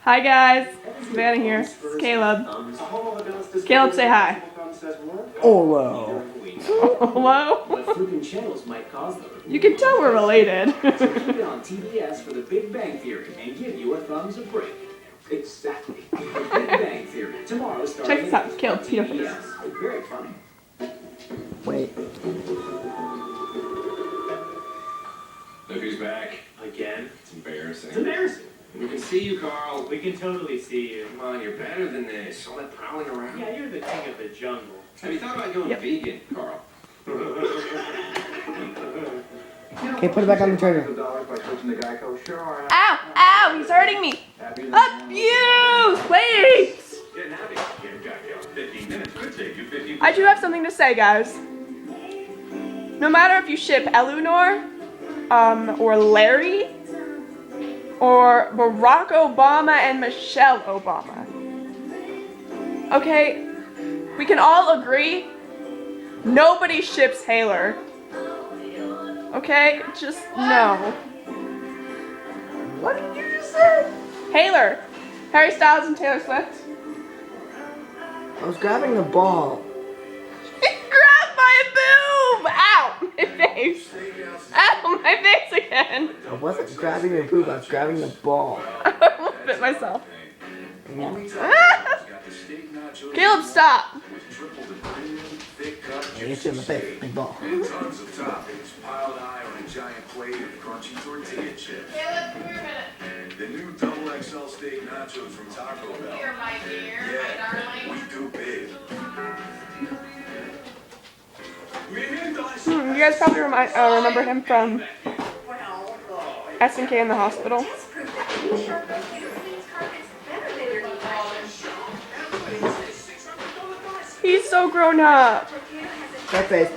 Hi guys, Savannah here. It's Caleb. Caleb, say hi. Hello. Hello? You can tell we're related. So keep it on TBS for the Big Bang Theory and give you a thumbs a break. Exactly. The Big Bang Theory. Tomorrow starting. Check this out. Caleb, Peter. Very funny. Wait. Look who's back. Again? It's embarrassing. It's embarrassing. We can see you, Carl. We can totally see you. Come on, you're better than this. All that prowling around. Yeah, you're the king of the jungle. Have you thought about going vegan, Carl? Okay, put it back on the trigger. Ow! Ow! He's hurting me! Abuse! Please! Getting happy. Get Geico. 15 minutes could save you 50. I do have something to say, guys. No matter if you ship Eleanor, or Larry, or Barack Obama and Michelle Obama. Okay, we can all agree, nobody ships Haylor. Okay, just no. What did you just say? Haylor, Harry Styles and Taylor Swift. I was grabbing the ball. Grab my boob! Ow! My face! Ow! My face again! I wasn't grabbing your poop, I was grabbing the ball. I will fit myself. Caleb, stop! It's in the face, big ball. Tons of toppings piled high on a giant plate of crunchy tortilla chips. Caleb, come here a minute. The new double XL steak nachos from Taco Bell. Here, my dear, Yeah, my darling. we do big. You guys probably remember him from SNK in the hospital. He's so grown up. That face.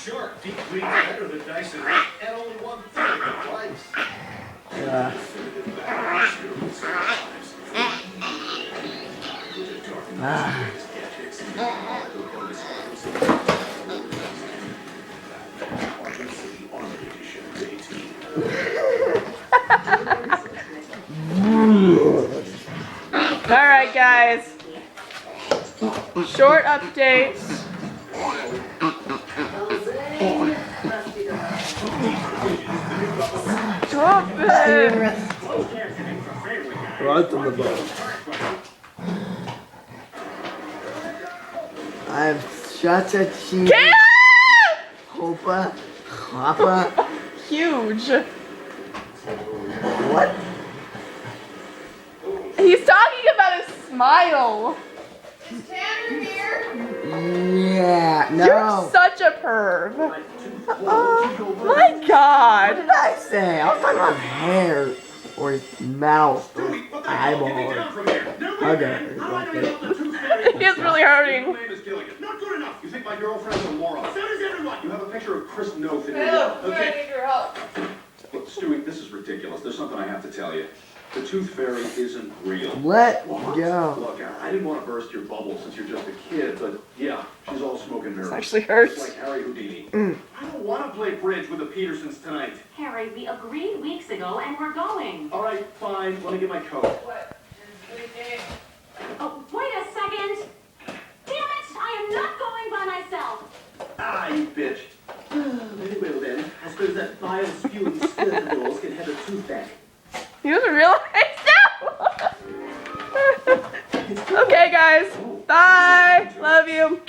Sure, deep clean better than Dyson. And only 1/3 of the price. Alright, guys. Short updates. Stop it! Right on the ball. I'm such a cheat. Hopa. Hoppa. Huge. What? He's talking about his smile. Is Tanner here? Yeah, no. You're such a perv. Oh my god. What did I say? I was talking about hair or his mouth or eyeball or hugger. He's really hurting. Not good enough. You think my girlfriend's a moron. So does everyone. You have a picture of Chris Noth in your Hello, wall. I need your help. Look, Stewie, this is ridiculous. There's something I have to tell you. The tooth fairy isn't real. Let go. Look, I didn't want to burst your bubble since you're just a kid, but yeah, she's all smoke and mirrors. This actually hurts. Just like Harry Houdini. I don't want to play bridge with the Petersons tonight. Harry, we agreed weeks ago and we're going. All right, fine. Let me get my coat. What? Oh, wait a second. Damn it, I am not going by myself. Ah, you bitch. Very well then. I suppose that vile spewing skirt of yours can have a tooth back. He doesn't realize now. Okay, guys. Bye. Love you.